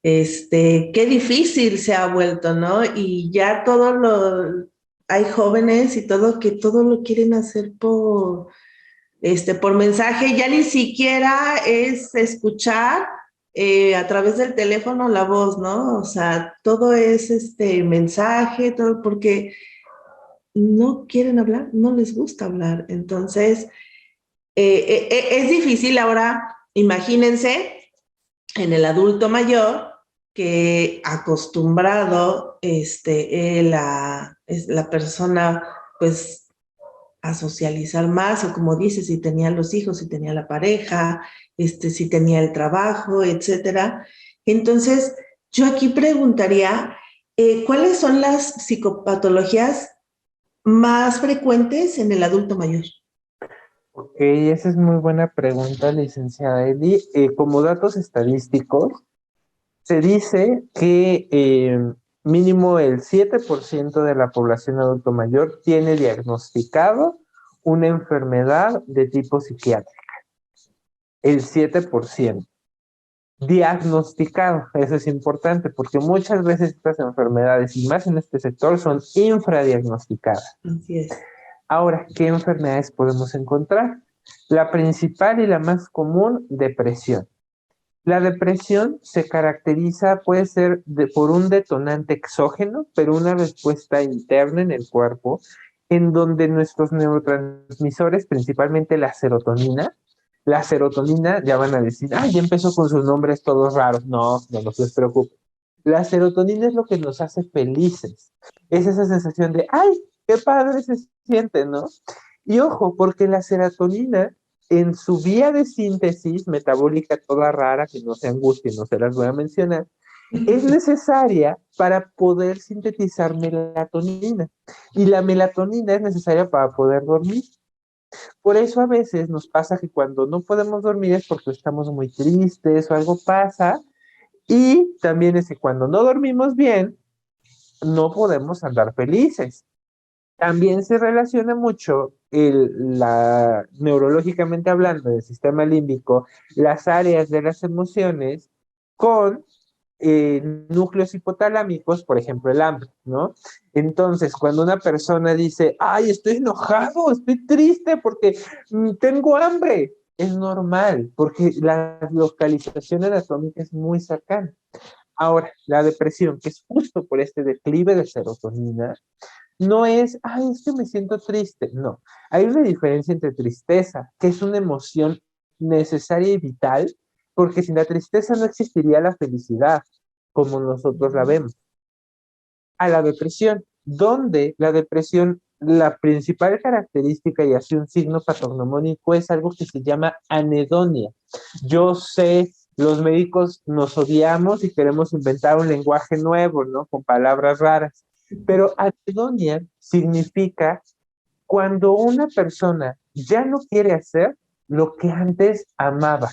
qué difícil se ha vuelto, ¿no? Y ya hay jóvenes y todo que todo lo quieren hacer por mensaje, ya ni siquiera es escuchar a través del teléfono la voz, ¿no? O sea, todo es mensaje, todo porque no quieren hablar, no les gusta hablar. Entonces, es difícil ahora, imagínense en el adulto mayor que acostumbrado es la persona pues a socializar más o como dice, si tenía los hijos, si tenía la pareja, si tenía el trabajo, etcétera. Entonces, yo aquí preguntaría, ¿cuáles son las psicopatologías más frecuentes en el adulto mayor? Ok, esa es muy buena pregunta, licenciada Eli. Como datos estadísticos, se dice que mínimo el 7% de la población adulto mayor tiene diagnosticado una enfermedad de tipo psiquiátrico. El 7% diagnosticado, eso es importante porque muchas veces estas enfermedades, y más en este sector, son infradiagnosticadas. Así es. Ahora, ¿qué enfermedades podemos encontrar? La principal y la más común, depresión. La depresión se caracteriza, puede ser por un detonante exógeno, pero una respuesta interna en el cuerpo, en donde nuestros neurotransmisores, principalmente la serotonina, ya van a decir, ay, ya empezó con sus nombres todos raros. No, no les preocupe. La serotonina es lo que nos hace felices. Es esa sensación de, ay, qué padre se siente, ¿no? Y ojo, porque la serotonina en su vía de síntesis metabólica toda rara, que no se angustien, no se las voy a mencionar, es necesaria para poder sintetizar melatonina. Y la melatonina es necesaria para poder dormir. Por eso a veces nos pasa que cuando no podemos dormir es porque estamos muy tristes o algo pasa. Y también es que cuando no dormimos bien, no podemos andar felices. También se relaciona mucho neurológicamente hablando del sistema límbico, las áreas de las emociones con núcleos hipotalámicos, por ejemplo, el hambre, ¿no? Entonces, cuando una persona dice, ay, estoy enojado, estoy triste porque tengo hambre, es normal, porque la localización anatómica es muy cercana. Ahora, la depresión, que es justo por este declive de serotonina, no es, ay, es que me siento triste. No, hay una diferencia entre tristeza, que es una emoción necesaria y vital, porque sin la tristeza no existiría la felicidad, como nosotros la vemos, a la depresión, donde la depresión, la principal característica y así un signo patognomónico es algo que se llama anedonia. Yo sé, los médicos nos odiamos y queremos inventar un lenguaje nuevo, ¿no? Con palabras raras. Pero anedonia significa cuando una persona ya no quiere hacer lo que antes amaba.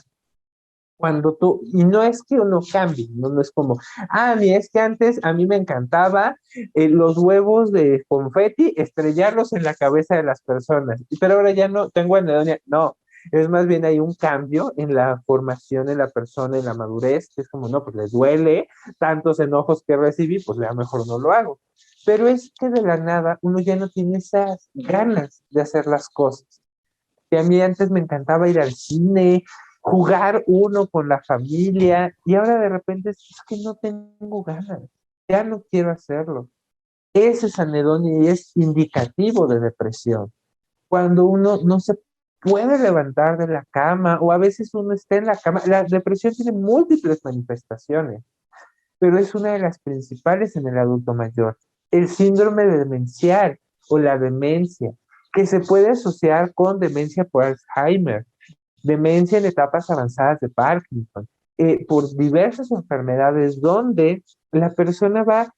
Cuando tú, y no es que uno cambie, no, no es como, mira, es que antes a mí me encantaba los huevos de confeti, estrellarlos en la cabeza de las personas, pero ahora ya no tengo anedonia. No, es más bien hay un cambio en la formación de la persona, en la madurez, que es como, no, pues le duele tantos enojos que recibí, pues ya mejor no lo hago. Pero es que de la nada uno ya no tiene esas ganas de hacer las cosas. Que a mí antes me encantaba ir al cine, jugar uno con la familia, y ahora de repente es que no tengo ganas, ya no quiero hacerlo. Ese es anedonia y es indicativo de depresión. Cuando uno no se puede levantar de la cama o a veces uno está en la cama, la depresión tiene múltiples manifestaciones, pero es una de las principales en el adulto mayor. El síndrome demencial o la demencia, que se puede asociar con demencia por Alzheimer, demencia en etapas avanzadas de Parkinson, por diversas enfermedades donde la persona va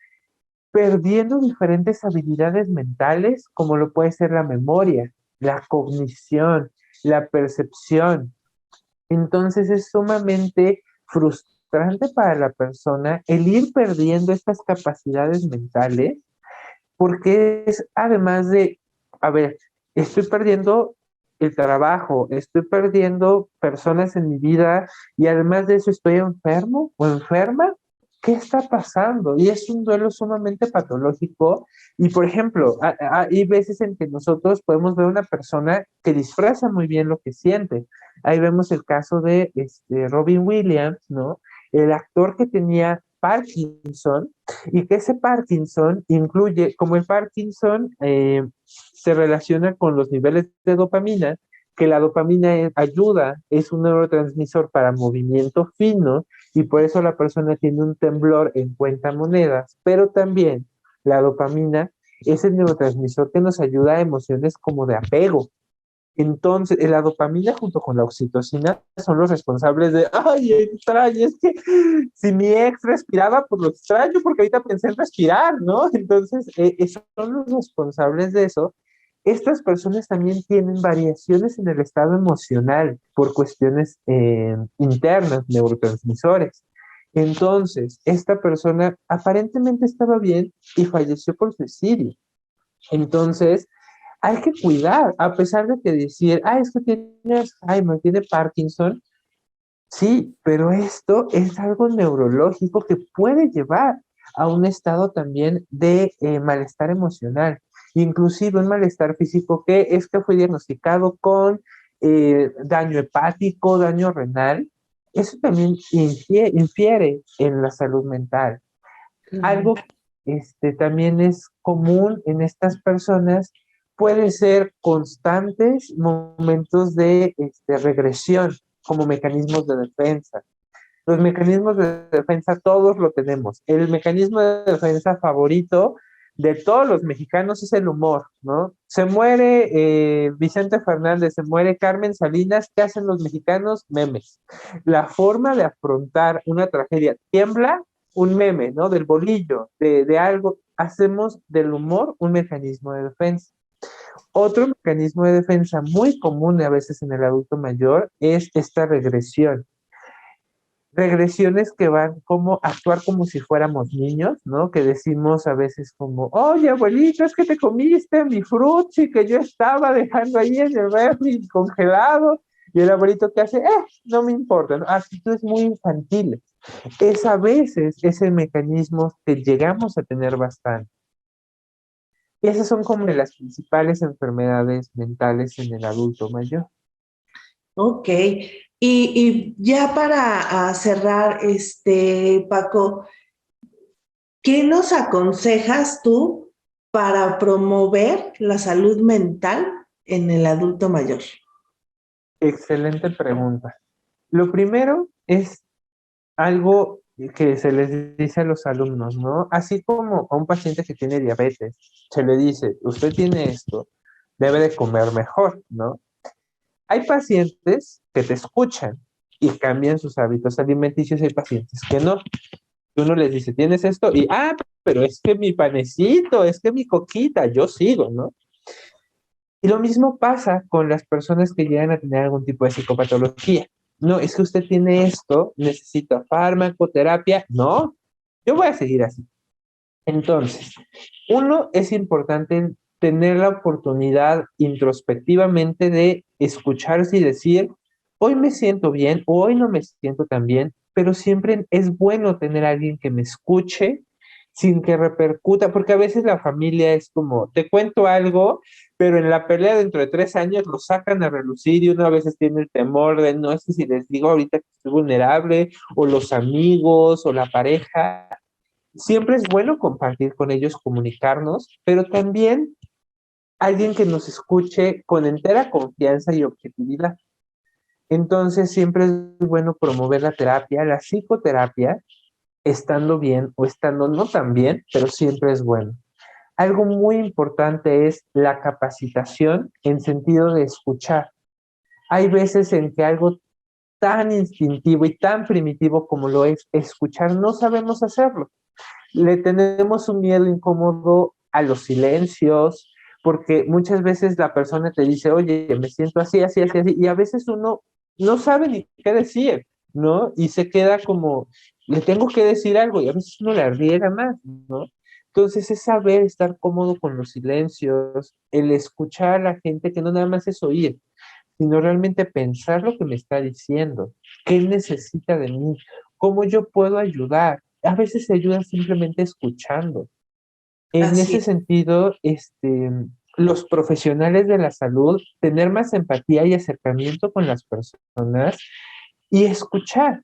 perdiendo diferentes habilidades mentales, como lo puede ser la memoria, la cognición, la percepción. Entonces es sumamente frustrante para la persona el ir perdiendo estas capacidades mentales, porque es además de, a ver, estoy perdiendo el trabajo, estoy perdiendo personas en mi vida y además de eso estoy enfermo o enferma. ¿Qué está pasando? Y es un duelo sumamente patológico. Y por ejemplo, hay veces en que nosotros podemos ver una persona que disfraza muy bien lo que siente. Ahí vemos el caso de Robin Williams, ¿no? El actor que tenía Parkinson y que ese Parkinson incluye, como el Parkinson se relaciona con los niveles de dopamina, que la dopamina ayuda, es un neurotransmisor para movimiento fino y por eso la persona tiene un temblor en cuenta monedas, pero también la dopamina es el neurotransmisor que nos ayuda a emociones como de apego. Entonces, la dopamina junto con la oxitocina son los responsables de, ay, extraño, es que si mi ex respiraba, pues lo extraño porque ahorita pensé en respirar, ¿no? Entonces, son los responsables de eso. Estas personas también tienen variaciones en el estado emocional por cuestiones internas, neurotransmisores. Entonces, esta persona aparentemente estaba bien y falleció por suicidio. Entonces, hay que cuidar, a pesar de que decir, es que tiene Alzheimer, tiene Parkinson, sí, pero esto es algo neurológico que puede llevar a un estado también de malestar emocional, inclusive un malestar físico que es que fue diagnosticado con daño hepático, daño renal, eso también infiere en la salud mental. Algo también es común en estas personas puede ser constantes momentos de regresión como mecanismos de defensa. Los mecanismos de defensa todos lo tenemos. El mecanismo de defensa favorito de todos los mexicanos es el humor, ¿no? Se muere Vicente Fernández, se muere Carmen Salinas, ¿qué hacen los mexicanos? Memes. La forma de afrontar una tragedia, tiembla un meme, ¿no? Del bolillo, de algo, hacemos del humor un mecanismo de defensa. Otro mecanismo de defensa muy común a veces en el adulto mayor es esta regresión. Regresiones que van como actuar como si fuéramos niños, ¿no? Que decimos a veces como, oye, abuelito, es que te comiste mi frutzi que yo estaba dejando ahí en el refri congelado. Y el abuelito que hace, no me importa, ¿no? Actitudes muy infantiles. Es a veces ese mecanismo que llegamos a tener bastante. Y esas son como de las principales enfermedades mentales en el adulto mayor. Ok. Y ya para cerrar, Paco, ¿qué nos aconsejas tú para promover la salud mental en el adulto mayor? Excelente pregunta. Lo primero es algo que se les dice a los alumnos, ¿no? Así como a un paciente que tiene diabetes, se le dice, usted tiene esto, debe de comer mejor, ¿no? Hay pacientes que te escuchan y cambian sus hábitos alimenticios. Hay pacientes que no. Uno les dice, ¿tienes esto? Y, pero es que mi panecito, es que mi coquita, yo sigo, ¿no? Y lo mismo pasa con las personas que llegan a tener algún tipo de psicopatología. No, es que usted tiene esto, necesita fármaco, terapia. No, yo voy a seguir así. Entonces, uno, es importante tener la oportunidad introspectivamente de escucharse y decir, hoy me siento bien, o hoy no me siento tan bien, pero siempre es bueno tener a alguien que me escuche sin que repercuta, porque a veces la familia es como, te cuento algo, pero en la pelea dentro de 3 años lo sacan a relucir y uno a veces tiene el temor de, no sé si les digo ahorita que estoy vulnerable, o los amigos, o la pareja. Siempre es bueno compartir con ellos, comunicarnos, pero también alguien que nos escuche con entera confianza y objetividad. Entonces, siempre es bueno promover la terapia, la psicoterapia, estando bien o estando no tan bien, pero siempre es bueno. Algo muy importante es la capacitación en sentido de escuchar. Hay veces en que algo tan instintivo y tan primitivo como lo es escuchar, no sabemos hacerlo. Le tenemos un miedo incómodo a los silencios, porque muchas veces la persona te dice, oye, me siento así, así, así, así, y a veces uno no sabe ni qué decir, ¿no? Y se queda como, le tengo que decir algo, y a veces uno le riega más, ¿no? Entonces es saber estar cómodo con los silencios, el escuchar a la gente que no nada más es oír, sino realmente pensar lo que me está diciendo, qué necesita de mí, cómo yo puedo ayudar. A veces se ayuda simplemente escuchando. En ese Así, sentido, los profesionales de la salud, tener más empatía y acercamiento con las personas y escuchar,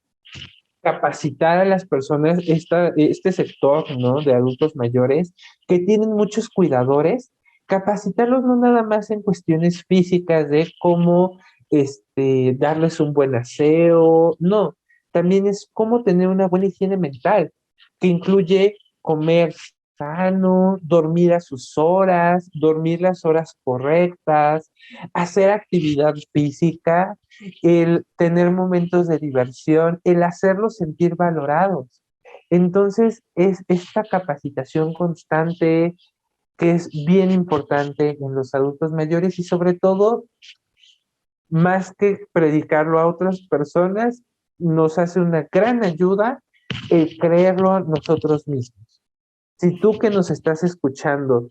capacitar a las personas, este sector, ¿no? De adultos mayores que tienen muchos cuidadores, capacitarlos no nada más en cuestiones físicas de cómo darles un buen aseo, no, también es cómo tener una buena higiene mental, que incluye comer sano, dormir a sus horas, dormir las horas correctas, hacer actividad física, el tener momentos de diversión, el hacerlos sentir valorados. Entonces, es esta capacitación constante que es bien importante en los adultos mayores y sobre todo, más que predicarlo a otras personas, nos hace una gran ayuda el creerlo nosotros mismos. Si tú que nos estás escuchando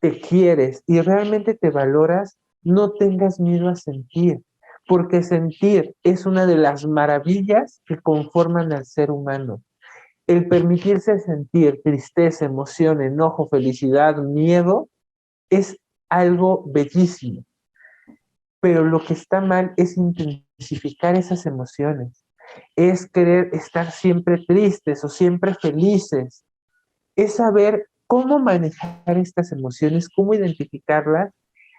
te quieres y realmente te valoras, no tengas miedo a sentir, porque sentir es una de las maravillas que conforman al ser humano. El permitirse sentir tristeza, emoción, enojo, felicidad, miedo, es algo bellísimo, pero lo que está mal es intensificar esas emociones, es querer estar siempre tristes o siempre felices, es saber cómo manejar estas emociones, cómo identificarlas,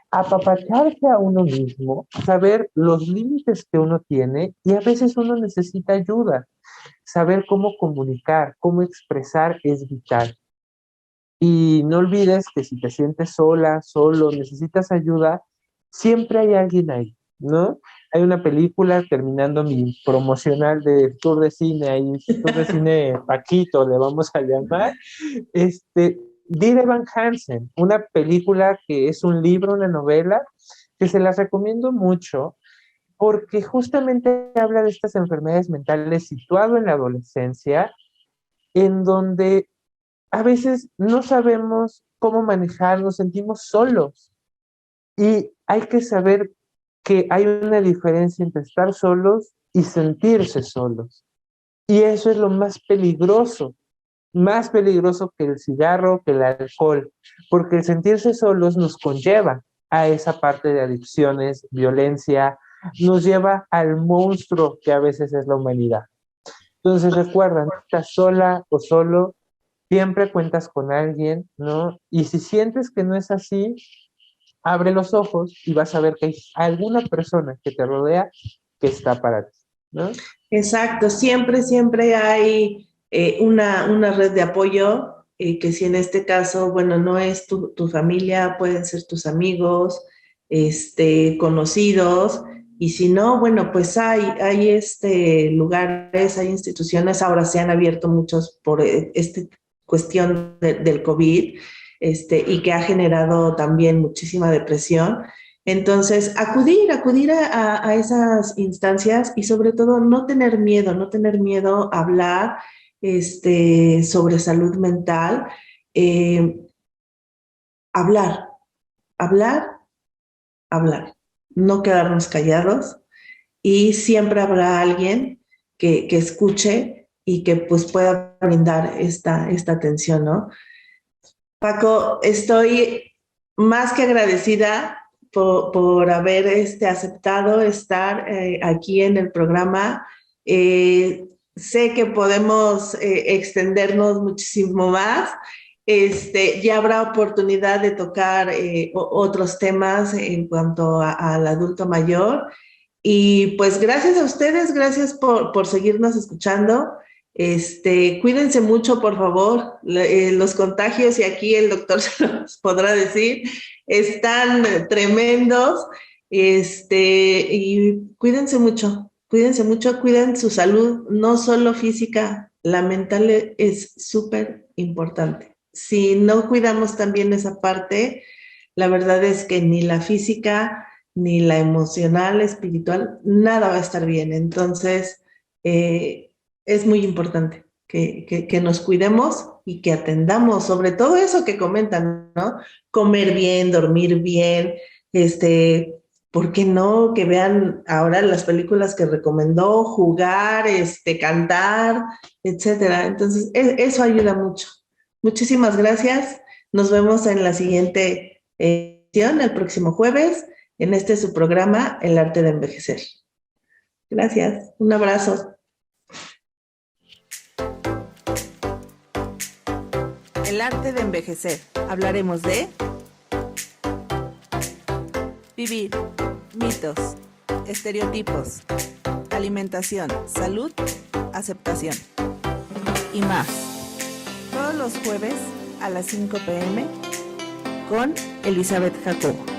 apapacharse a uno mismo, saber los límites que uno tiene y a veces uno necesita ayuda. Saber cómo comunicar, cómo expresar es vital. Y no olvides que si te sientes sola, solo, necesitas ayuda, siempre hay alguien ahí, ¿no? Hay una película, terminando mi promocional de Tour de Cine, ahí, Tour de Cine Paquito, le vamos a llamar, Dear Evan Hansen, una película que es un libro, una novela, que se las recomiendo mucho, porque justamente habla de estas enfermedades mentales situado en la adolescencia, en donde a veces no sabemos cómo manejar, nos sentimos solos y hay que saber que hay una diferencia entre estar solos y sentirse solos. Y eso es lo más peligroso que el cigarro, que el alcohol, porque el sentirse solos nos conlleva a esa parte de adicciones, violencia, nos lleva al monstruo que a veces es la humanidad. Entonces recuerda, no estás sola o solo, siempre cuentas con alguien, ¿no? Y si sientes que no es así, abre los ojos y vas a ver que hay alguna persona que te rodea que está para ti, ¿no? exacto, siempre, siempre hay una red de apoyo, que si en este caso, bueno, no es tu familia, pueden ser tus amigos, conocidos, y si no, bueno, pues hay lugares, hay instituciones, ahora se han abierto muchos por esta cuestión del COVID, y que ha generado también muchísima depresión. Entonces, acudir a esas instancias y sobre todo no tener miedo a hablar sobre salud mental, eh, hablar, hablar, hablar, no quedarnos callados y siempre habrá alguien que escuche y que pues pueda brindar esta atención, ¿no? Paco, estoy más que agradecida por haber aceptado estar aquí en el programa. Sé que podemos extendernos muchísimo más. Ya habrá oportunidad de tocar otros temas en cuanto al adulto mayor. Y pues gracias a ustedes, gracias por seguirnos escuchando. Cuídense mucho, por favor. Los contagios, y aquí el doctor se los podrá decir, están tremendos. Y cuídense mucho, cuiden su salud, no solo física, la mental es súper importante. Si no cuidamos también esa parte, la verdad es que ni la física, ni la emocional, espiritual, nada va a estar bien. Entonces, es muy importante que nos cuidemos y que atendamos sobre todo eso que comentan, ¿no? Comer bien, dormir bien, ¿por qué no? Que vean ahora las películas que recomendó, jugar, cantar, etcétera. Entonces, eso ayuda mucho. Muchísimas gracias. Nos vemos en la siguiente edición, el próximo jueves, en su programa, El Arte de Envejecer. Gracias. Un abrazo. El arte de envejecer. Hablaremos de vivir, mitos, estereotipos, alimentación, salud, aceptación y más. Todos los jueves a las 5 p.m. con Elizabeth Jacobo.